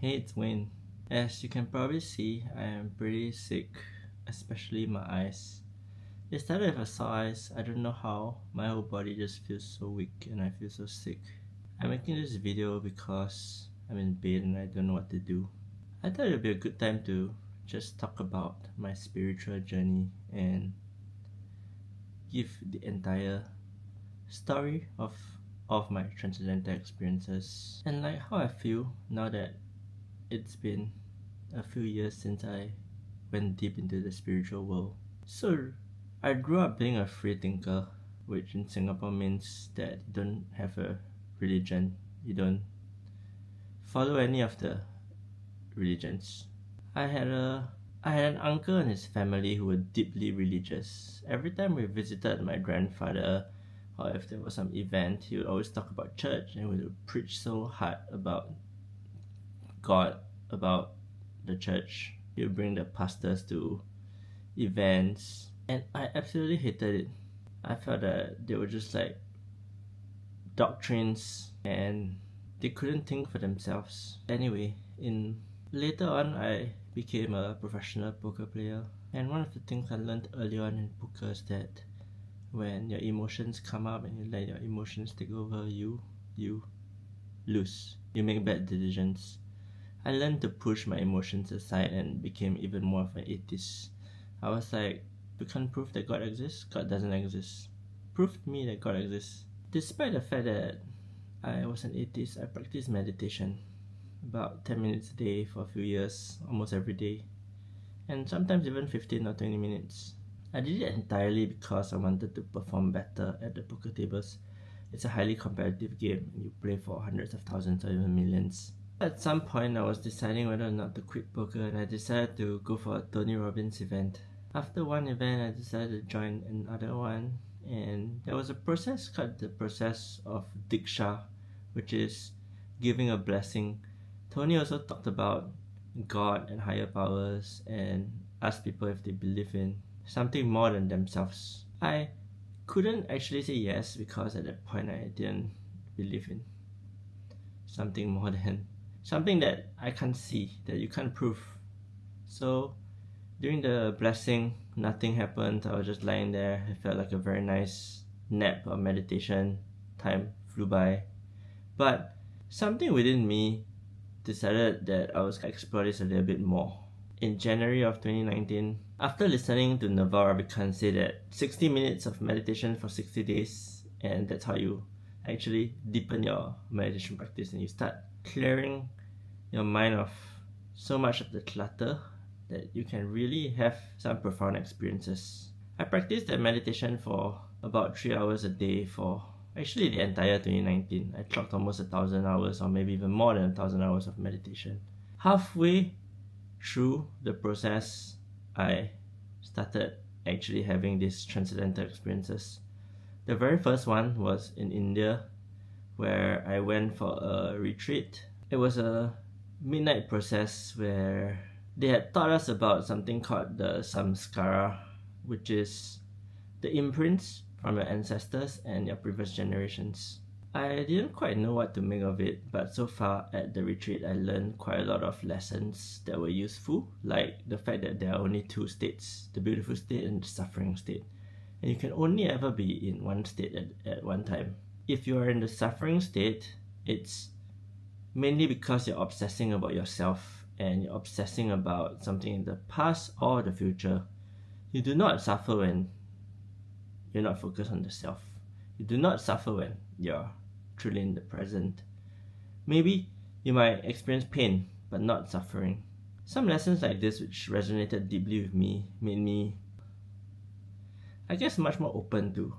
Hey, it's Wayne. As you can probably see, I am pretty sick, especially my eyes. It started with a sore eyes. I don't know how. My whole body just feels so weak and I feel so sick. I'm making this video because I'm in bed and I don't know what to do. I thought it would be a good time to just talk about my spiritual journey and give the entire story of my transcendental experiences and like how I feel now that it's been a few years since I went deep into the spiritual world. So, I grew up being a free thinker, which in Singapore means that you don't have a religion, you don't follow any of the religions. I had an uncle and his family who were deeply religious. Every time we visited my grandfather, or if there was some event, he would always talk about church and would preach so hard about God, about the church. He would bring the pastors to events, and I absolutely hated it. I felt that they were just like doctrines and they couldn't think for themselves. Anyway, in later on I became a professional poker player, and one of the things I learned early on in poker is that when your emotions come up and you let your emotions take over you lose. You make bad decisions. I learned to push my emotions aside and became even more of an atheist. I was like, you can't prove that God exists, God doesn't exist. Prove to me that God exists. Despite the fact that I was an atheist, I practiced meditation about 10 minutes a day for a few years, almost every day, and sometimes even 15 or 20 minutes. I did it entirely because I wanted to perform better at the poker tables. It's a highly competitive game, and you play for hundreds of thousands or even millions. At some point, I was deciding whether or not to quit poker, and I decided to go for a Tony Robbins event. After one event, I decided to join another one, and there was a process called the process of Diksha, which is giving a blessing. Tony also talked about God and higher powers and asked people if they believe in something more than themselves. I couldn't actually say yes because at that point I didn't believe in something more than something that I can't see, that you can't prove. So during the blessing, nothing happened. I was just lying there. It felt like a very nice nap or meditation. Time flew by. But something within me decided that I was going to explore this a little bit more. In January of 2019, after listening to Naval Ravikant say that 60 minutes of meditation for 60 days, and that's how you actually deepen your meditation practice and you start clearing your mind of so much of the clutter that you can really have some profound experiences. I practiced that meditation for about 3 hours a day for actually the entire 2019. I clocked almost 1,000 hours or maybe even more than 1,000 hours of meditation. Halfway through the process, I started actually having these transcendental experiences. The very first one was in India, where I went for a retreat. It was a midnight process where they had taught us about something called the samskara, which is the imprints from your ancestors and your previous generations. I didn't quite know what to make of it, but so far at the retreat I learned quite a lot of lessons that were useful, like the fact that there are only two states, the beautiful state and the suffering state. And you can only ever be in one state at one time. If you are in the suffering state, it's mainly because you're obsessing about yourself and you're obsessing about something in the past or the future. You do not suffer when you're not focused on the self. You do not suffer when you're truly in the present. Maybe you might experience pain, but not suffering. Some lessons like this, which resonated deeply with me, made me, I guess, much more open to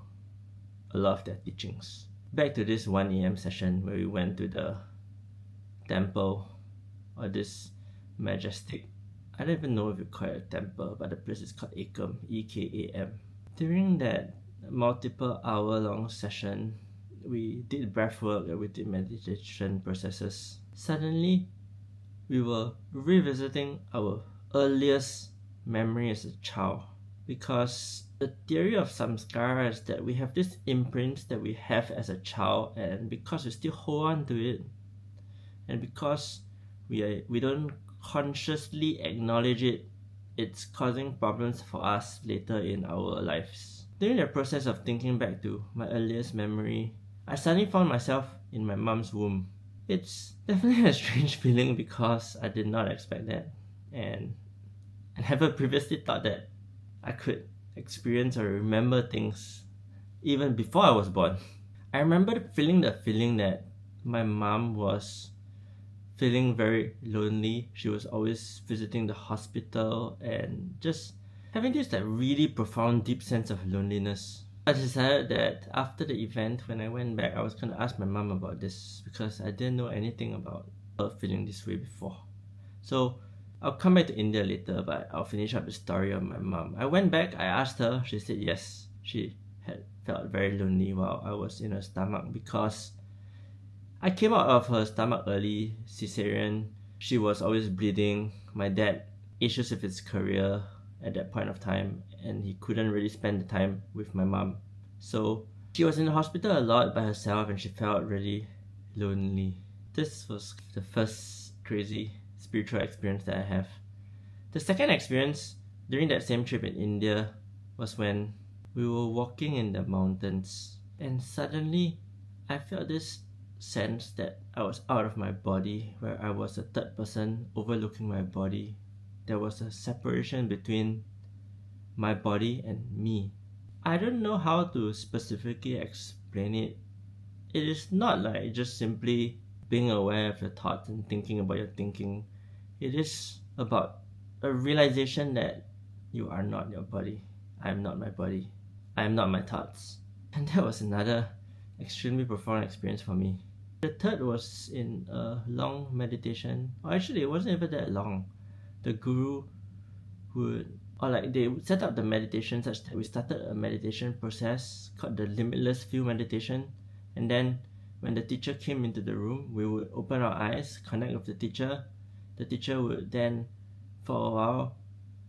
a lot of their teachings. Back to this 1 a.m. session where we went to the temple, or this majestic, I don't even know if you call it a temple, but the place is called Ekam, E-K-A-M. During that multiple hour long session, we did breath work and we did meditation processes. Suddenly, we were revisiting our earliest memory as a child, because the theory of samskara is that we have this imprint that we have as a child, and because we still hold on to it, and because we don't consciously acknowledge it, it's causing problems for us later in our lives. During the process of thinking back to my earliest memory, I suddenly found myself in my mom's womb. It's definitely a strange feeling because I did not expect that, and I never previously thought that I could experience or remember things even before I was born. I remember feeling the feeling that my mom was feeling very lonely. She was always visiting the hospital and just having this like really profound, deep sense of loneliness. I decided that after the event, when I went back, I was gonna ask my mom about this because I didn't know anything about her feeling this way before. So I'll come back to India later, but I'll finish up the story of my mom. I went back, I asked her, she said yes, she had felt very lonely while I was in her stomach because I came out of her stomach early, cesarean. She was always bleeding. My dad issues with his career at that point of time, and he couldn't really spend the time with my mom. So she was in the hospital a lot by herself, and she felt really lonely. This was the first crazy spiritual experience that I have. The second experience during that same trip in India was when we were walking in the mountains, and suddenly I felt this sense that I was out of my body, where I was a third person overlooking my body. There was a separation between my body and me. I don't know how to specifically explain it. It is not like just simply being aware of your thoughts and thinking about your thinking. It is about a realization that you are not your body. I am not my body. I am not my thoughts. And that was another extremely profound experience for me. The third was in a long meditation. Or actually, it wasn't even that long. The guru they would set up the meditation such that we started a meditation process called the limitless field meditation. And then when the teacher came into the room, we would open our eyes, connect with the teacher. The teacher would then, for a while,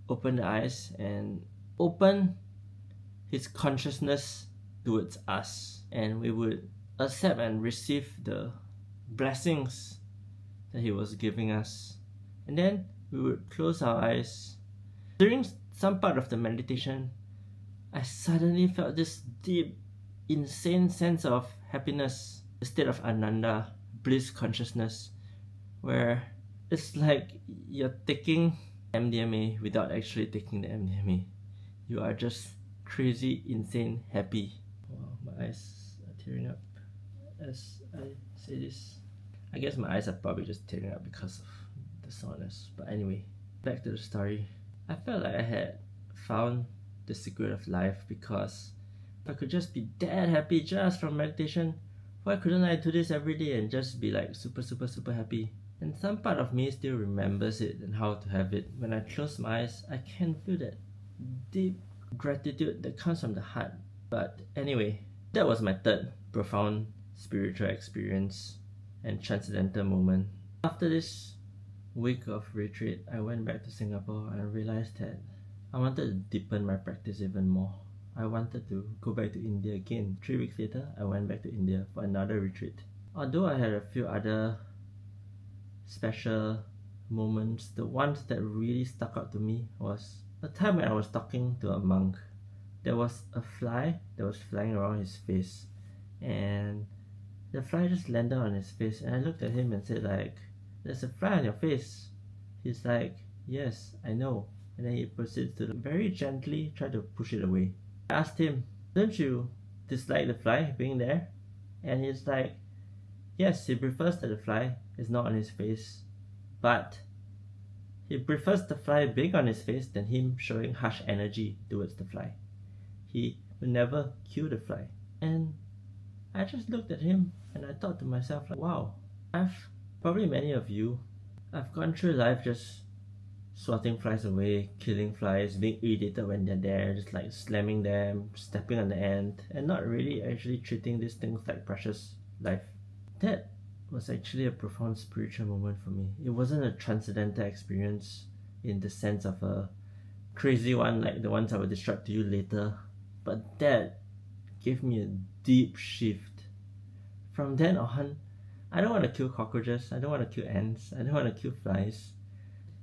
open the eyes and open his consciousness towards us. And we would accept and receive the blessings that he was giving us. And then we would close our eyes. During some part of the meditation, I suddenly felt this deep, insane sense of happiness, a state of ananda, bliss consciousness, where it's like you're taking MDMA without actually taking the MDMA. You are just crazy, insane, happy. Wow, my eyes are tearing up as I say this. I guess my eyes are probably just tearing up because of the soreness. But anyway, back to the story. I felt like I had found the secret of life because if I could just be that happy just from meditation, why couldn't I do this every day and just be like super, super, super happy? And some part of me still remembers it and how to have it. When I close my eyes, I can feel that deep gratitude that comes from the heart. But anyway, that was my third profound spiritual experience and transcendental moment. After this week of retreat, I went back to Singapore and realized that I wanted to deepen my practice even more. I wanted to go back to India again. 3 weeks later, I went back to India for another retreat. Although I had a few other special moments, the ones that really stuck out to me was a time when I was talking to a monk. There was a fly that was flying around his face, and the fly just landed on his face, and I looked at him and said like, "There's a fly on your face." He's like, "Yes, I know." And then he proceeds to very gently try to push it away. I asked him, "Don't you dislike the fly being there?" And he's like, yes, he prefers that the fly is not on his face, but he prefers the fly being on his face than him showing harsh energy towards the fly. He will never kill the fly. And I just looked at him and I thought to myself, like, wow, probably many of you, I've gone through life just swatting flies away, killing flies, being irritated when they're there, just like slamming them, stepping on the ant, and not really actually treating these things like precious life. That was actually a profound spiritual moment for me. It wasn't a transcendental experience in the sense of a crazy one like the ones I will describe to you later, but that gave me a deep shift. From then on, I don't want to kill cockroaches, I don't want to kill ants, I don't want to kill flies.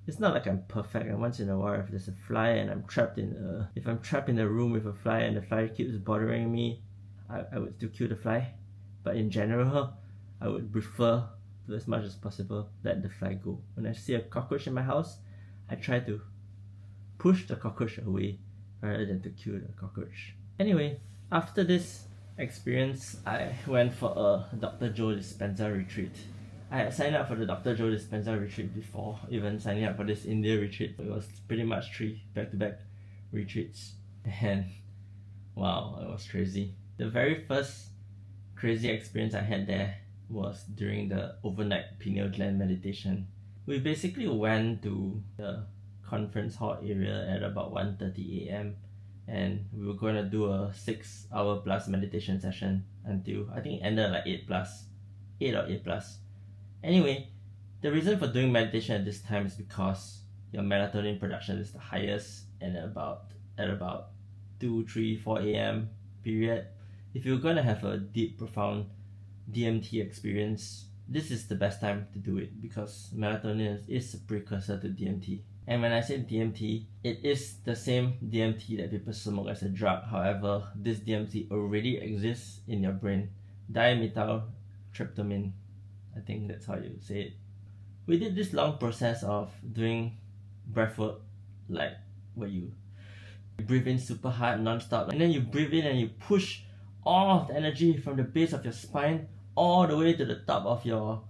It's not like I'm perfect, and once in a while if there's a fly and I'm trapped in a room with a fly and the fly keeps bothering me, I would still kill the fly. But in general, I would prefer to, as much as possible, let the fly go. When I see a cockroach in my house, I try to push the cockroach away rather than to kill the cockroach. Anyway, after this experience, I went for a Dr. Joe Dispenza retreat. I had signed up for the Dr. Joe Dispenza retreat before even signing up for this India retreat. It was pretty much 3 back-to-back retreats. And wow, it was crazy. The very first crazy experience I had there was during the overnight pineal gland meditation. We basically went to the conference hall area at about 1:30 a.m. and we were going to do a 6-hour plus meditation session until I think it ended at like 8 or 8 plus. Anyway, the reason for doing meditation at this time is because your melatonin production is the highest and at about 2, 3, 4 a.m. period. If you're going to have a deep, profound DMT experience, this is the best time to do it because melatonin is a precursor to DMT. And when I say DMT, it is the same DMT that people smoke as a drug. However, this DMT already exists in your brain. Dimethyltryptamine, I think that's how you say it. We did this long process of doing breathwork, like where you breathe in super hard non-stop, and then you breathe in and you push all of the energy from the base of your spine all the way to the top of your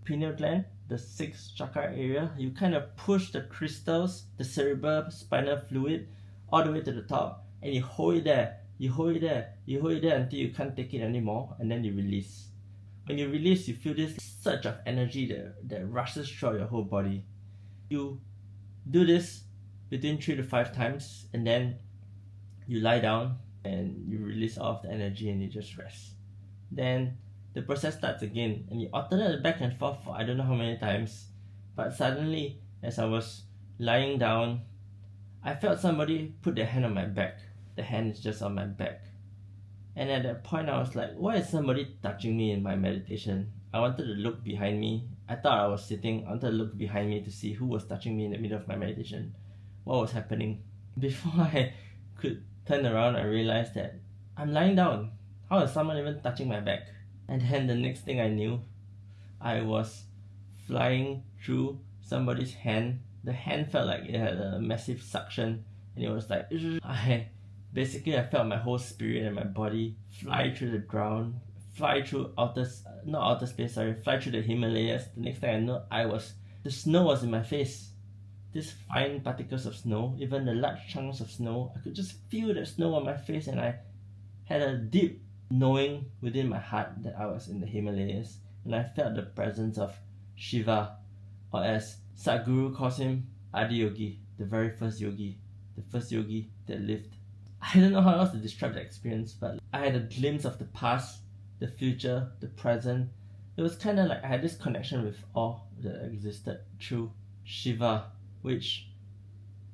pineal gland, the 6th chakra area. You kind of push the crystals, the cerebral spinal fluid, all the way to the top, and you hold it there, until you can't take it anymore, and then you release. When you release, you feel this surge of energy that rushes throughout your whole body. You do this between 3 to 5 times, and then you lie down and you release all of the energy and you just rest. Then the process starts again, and you alternate back and forth for I don't know how many times. But suddenly, as I was lying down, I felt somebody put their hand on my back. The hand is just on my back. And at that point, I was like, why is somebody touching me in my meditation? I wanted to look behind me. I thought I was sitting. I wanted to look behind me to see who was touching me in the middle of my meditation. What was happening? Before I could turn around, I realized that I'm lying down. How is someone even touching my back? And then the next thing I knew, I was flying through somebody's hand. The hand felt like it had a massive suction, and it was like I felt my whole spirit and my body fly through the ground, fly through fly through the Himalayas. The next thing I know, the snow was in my face. These fine particles of snow, even the large chunks of snow, I could just feel the snow on my face, and I had a deep knowing within my heart that I was in the Himalayas, and I felt the presence of Shiva, or as Sadhguru calls him, Adiyogi, the very first yogi, the first yogi that lived. I don't know how else to describe the experience, but I had a glimpse of the past, the future, the present. It was kind of like I had this connection with all that existed through Shiva, which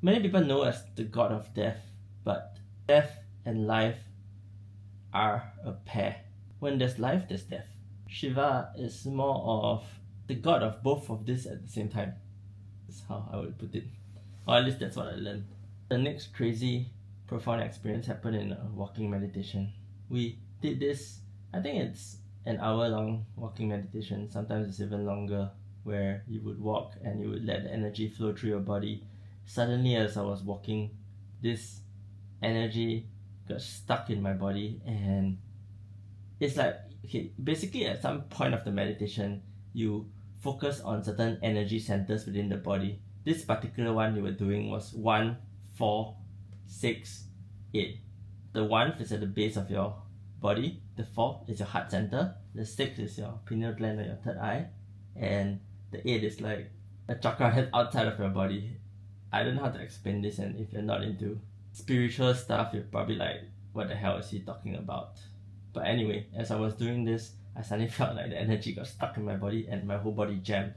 many people know as the god of death, but death and life are a pair. When there's life, there's death. Shiva is more of the god of both of this at the same time. That's how I would put it. Or at least that's what I learned. The next crazy, profound experience happened in a walking meditation. We did this, I think it's an hour-long walking meditation. Sometimes it's even longer, where you would walk and you would let the energy flow through your body. Suddenly, as I was walking, this energy got stuck in my body, and it's like, okay, basically at some point of the meditation, you focus on certain energy centers within the body. This particular one you were doing was 1, 4, 6, 8. The 1 is at the base of your body, the 4 is your heart center, the 6 is your pineal gland or your third eye, and the 8 is like a chakra head outside of your body. I don't know how to explain this, and if you're not into spiritual stuff, you're probably like, what the hell is he talking about? But anyway, as I was doing this, I suddenly felt like the energy got stuck in my body and my whole body jammed.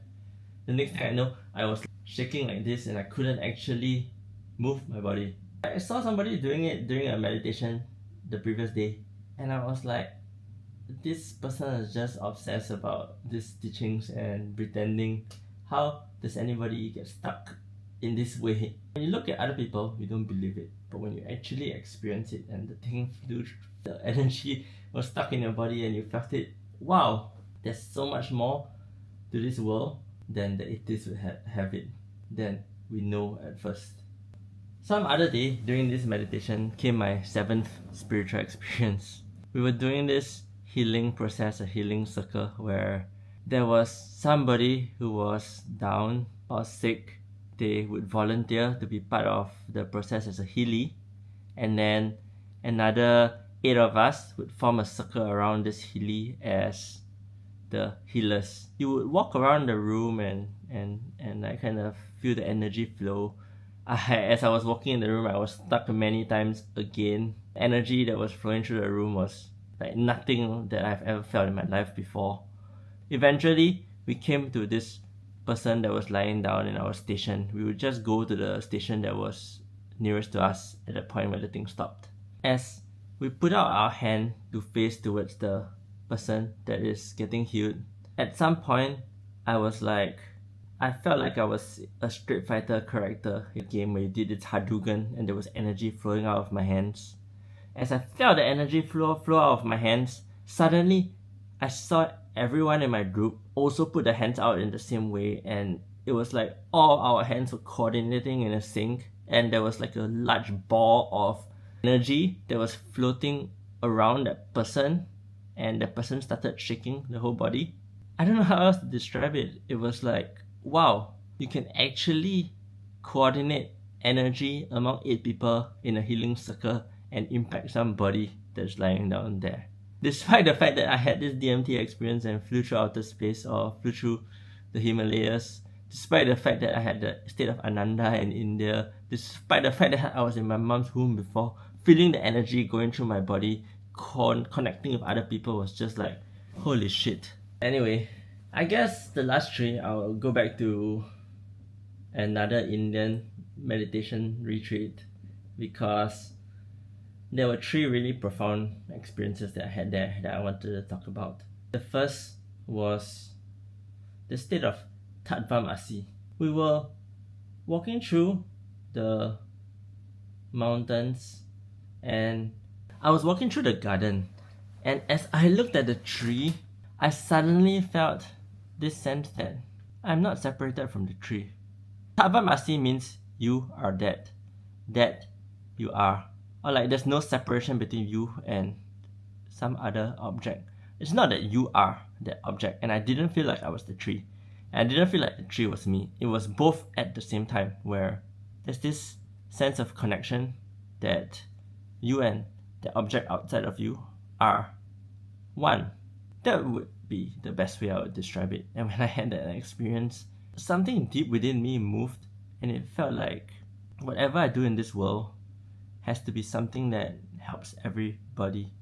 The next thing I know, I was shaking like this and I couldn't actually move my body. I saw somebody doing it during a meditation the previous day, and I was like, this person is just obsessed about these teachings and pretending. How does anybody get stuck in this way? When you look at other people, you don't believe it. But when you actually experience it and the thing flew, the energy was stuck in your body and you felt it, wow, there's so much more to this world than the atheists would have it, than we know at first. Some other day during this meditation came my 7th spiritual experience. We were doing this healing process, a healing circle, where there was somebody who was down or sick. They would volunteer to be part of the process as a healie, and then another 8 of us would form a circle around this healie as the healers. You would walk around the room and I kind of feel the energy flow. As I was walking in the room, I was stuck many times again. The energy that was flowing through the room was like nothing that I've ever felt in my life before. Eventually, we came to this person that was lying down in our station. We would just go to the station that was nearest to us at the point where the thing stopped. As we put out our hand to face towards the person that is getting healed, at some point, I felt like I was a Street Fighter character in a game where you did this Hadouken and there was energy flowing out of my hands. As I felt the energy flow out of my hands, suddenly I saw everyone in my group also put their hands out in the same way, and it was like all our hands were coordinating in a sync, and there was like a large ball of energy that was floating around that person, and the person started shaking the whole body. I don't know how else to describe it. It was like, wow, you can actually coordinate energy among 8 people in a healing circle and impact somebody that's lying down there. Despite the fact that I had this DMT experience and flew through outer space or flew through the Himalayas, despite the fact that I had the state of Ananda in India, despite the fact that I was in my mom's womb before, feeling the energy going through my body, connecting with other people was just like, holy shit. Anyway, I guess the last 3, I'll go back to another Indian meditation retreat because there were 3 really profound experiences that I had there that I wanted to talk about. The first was the state of Tattvam Asi. We were walking through the mountains and I was walking through the garden, and as I looked at the tree, I suddenly felt this sense that I'm not separated from the tree. Tattvam Asi means you are that you are. Or like there's no separation between you and some other object. It's not that you are that object, and I didn't feel like I was the tree. And I didn't feel like the tree was me. It was both at the same time, where there's this sense of connection that you and the object outside of you are one. That would be the best way I would describe it. And when I had that experience, something deep within me moved, and it felt like whatever I do in this world has to be something that helps everybody.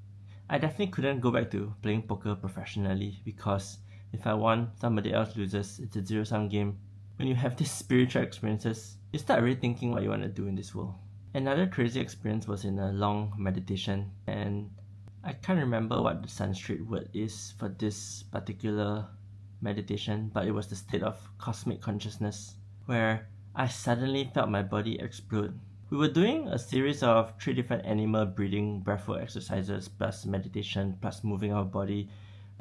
I definitely couldn't go back to playing poker professionally because if I won, somebody else loses. It's a zero-sum game. When you have these spiritual experiences, you start rethinking what you want to do in this world. Another crazy experience was in a long meditation, and I can't remember what the Sanskrit word is for this particular meditation, but it was the state of cosmic consciousness, where I suddenly felt my body explode. We were doing a series of 3 different animal breathing, breathwork exercises, plus meditation, plus moving our body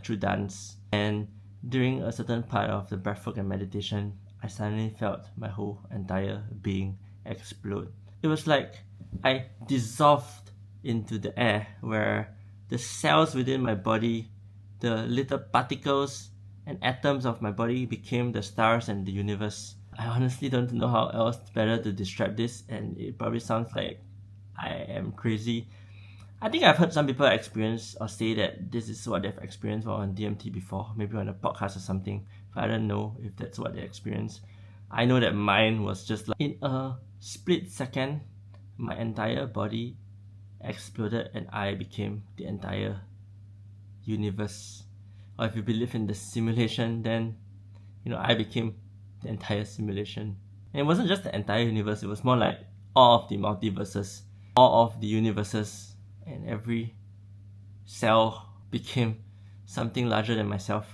through dance. And during a certain part of the breathwork and meditation, I suddenly felt my whole entire being explode. It was like I dissolved into the air, where the cells within my body, the little particles and atoms of my body became the stars and the universe. I honestly don't know how else better to describe this, and it probably sounds like I am crazy. I think I've heard some people experience or say that this is what they've experienced while on DMT before, maybe on a podcast or something, but I don't know if that's what they experienced. I know that mine was just like, in a split second, my entire body exploded and I became the entire universe. Or if you believe in the simulation, then, I became the entire simulation. And it wasn't just the entire universe, it was more like all of the multiverses, all of the universes, and every cell became something larger than myself.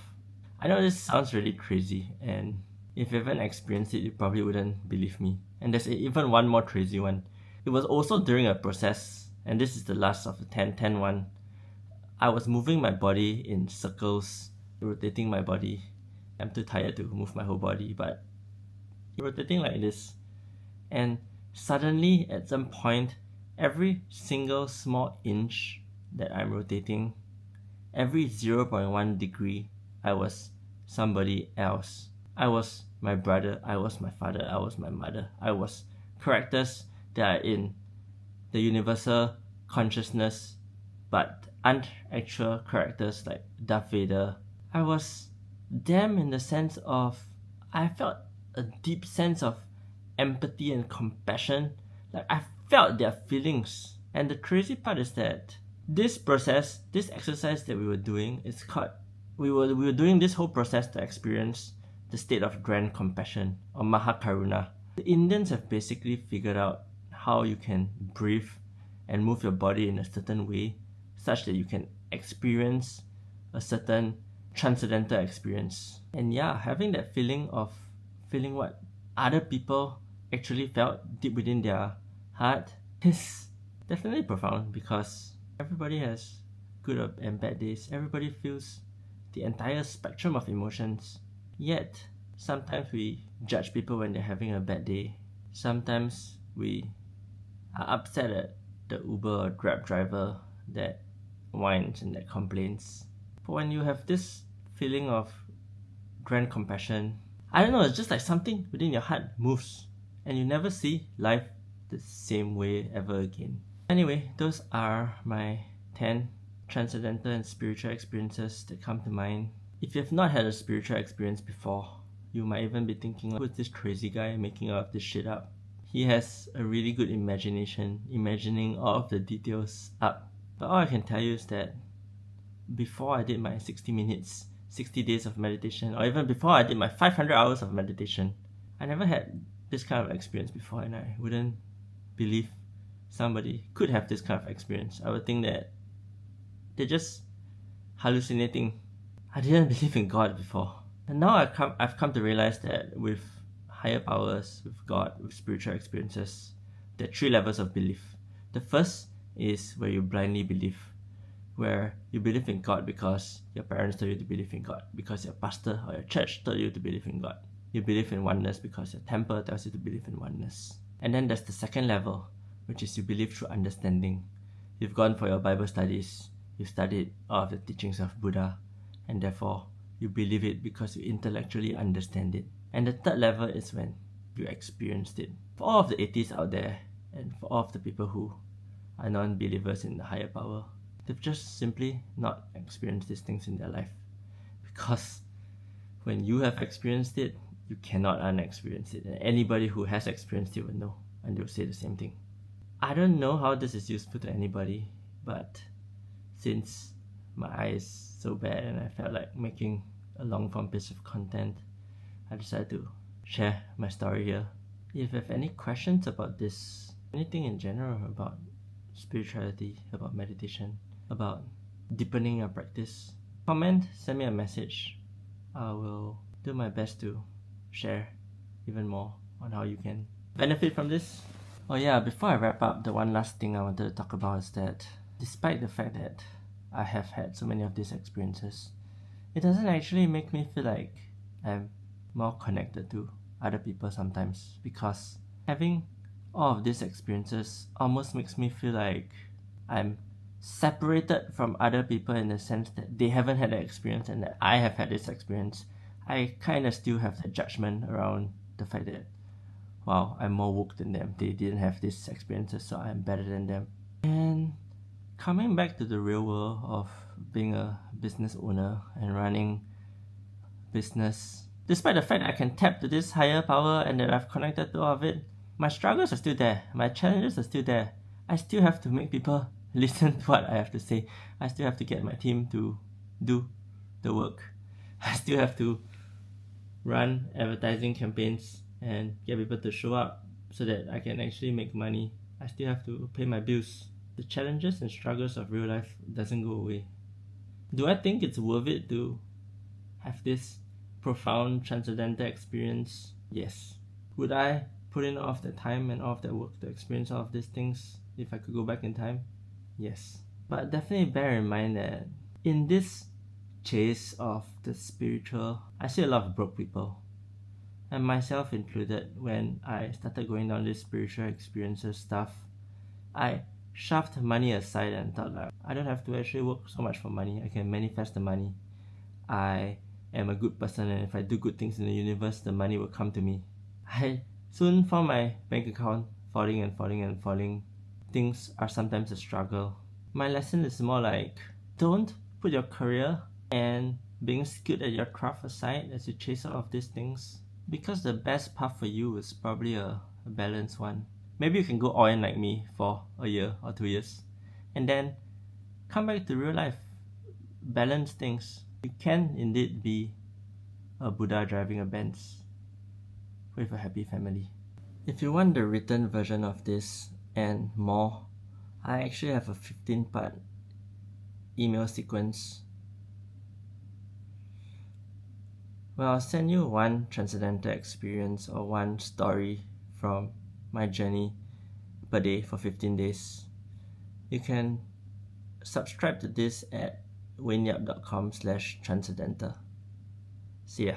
I know this sounds really crazy, and if you haven't experienced it, you probably wouldn't believe me. And there's even one more crazy one. It was also during a process, and this is the last of the 10 one. I was moving my body in circles, rotating my body. I'm too tired to move my whole body, but rotating like this. And suddenly, at some point, every single small inch that I'm rotating, every 0.1 degree, I was somebody else. I was my brother, I was my father, I was my mother. I was characters that are in the universal consciousness, but aren't actual characters like Darth Vader. I was them in the sense of I felt a deep sense of empathy and compassion. Like I felt their feelings. And the crazy part is that this process, this exercise that we were doing, it's called we were doing this whole process to experience the state of grand compassion or Mahakaruna. The Indians have basically figured out how you can breathe and move your body in a certain way such that you can experience a certain transcendental experience. And yeah, having that feeling of feeling what other people actually felt deep within their heart is definitely profound, because everybody has good and bad days. Everybody feels the entire spectrum of emotions. Yet, sometimes we judge people when they're having a bad day. Sometimes we are upset at the Uber or Grab driver that whines and that complains. But when you have this feeling of grand compassion, I don't know, it's just like something within your heart moves and you never see life the same way ever again. Anyway, those are my 10 transcendental and spiritual experiences that come to mind. If you have not had a spiritual experience before, you might even be thinking, who's this crazy guy making all of this shit up? He has a really good imagination, imagining all of the details up. But all I can tell you is that before I did my 60 minutes, 60 days of meditation, or even before I did my 500 hours of meditation, I never had this kind of experience before, and I wouldn't believe somebody could have this kind of experience. I would think that they're just hallucinating. I didn't believe in God before. And now I've come to realize that with higher powers, with God, with spiritual experiences, there are 3 levels of belief. The first is where you blindly believe, where you believe in God because your parents told you to believe in God, because your pastor or your church told you to believe in God. You believe in oneness because your temple tells you to believe in oneness. And then there's the second level, which is you believe through understanding. You've gone for your Bible studies, you've studied all of the teachings of Buddha, and therefore you believe it because you intellectually understand it. And the third level is when you experienced it. For all of the atheists out there, and for all of the people who are non-believers in the higher power, they've just simply not experienced these things in their life. Because when you have experienced it, you cannot unexperience it. And anybody who has experienced it will know, and they'll say the same thing. I don't know how this is useful to anybody, but since my eye is so bad and I felt like making a long form piece of content, I decided to share my story here. If you have any questions about this, anything in general about spirituality, about meditation, about deepening your practice, comment, send me a message. I will do my best to share even more on how you can benefit from this. Oh yeah, before I wrap up, the one last thing I wanted to talk about is that despite the fact that I have had so many of these experiences, it doesn't actually make me feel like I'm more connected to other people sometimes, because having all of these experiences almost makes me feel like I'm separated from other people in the sense that they haven't had that experience and that I have had this experience. I kind of still have that judgment around the fact that, wow, I'm more woke than them. They didn't have these experiences, so I'm better than them. And coming back to the real world of being a business owner and running business, despite the fact that I can tap to this higher power and that I've connected to all of it, my struggles are still there. My challenges are still there. I still have to make people listen to what I have to say. I still have to get my team to do the work. I still have to run advertising campaigns and get people to show up so that I can actually make money. I still have to pay my bills. The challenges and struggles of real life doesn't go away. Do I think it's worth it to have this profound transcendental experience? Yes. Would I put in all of the time and all of that work to experience all of these things if I could go back in time? Yes. But definitely bear in mind that in this chase of the spiritual, I see a lot of broke people, and myself included. When I started going down this spiritual experiences stuff, I shoved money aside and thought like, I don't have to actually work so much for money. I can manifest the money. I am a good person, and if I do good things in the universe, the money will come to me. I soon found my bank account falling and falling and falling. Things are sometimes a struggle. My lesson is more like, don't put your career and being skilled at your craft aside as you chase all of these things, because the best path for you is probably a balanced one. Maybe you can go all in like me for a year or 2 years and then come back to real life, balance things. You can indeed be a Buddha driving a Benz with a happy family. If you want the written version of this and more, I actually have a 15-part email sequence. Well, I'll send you one transcendental experience or one story from my journey per day for 15 days. You can subscribe to this at wainyap.com/transcendental. See ya.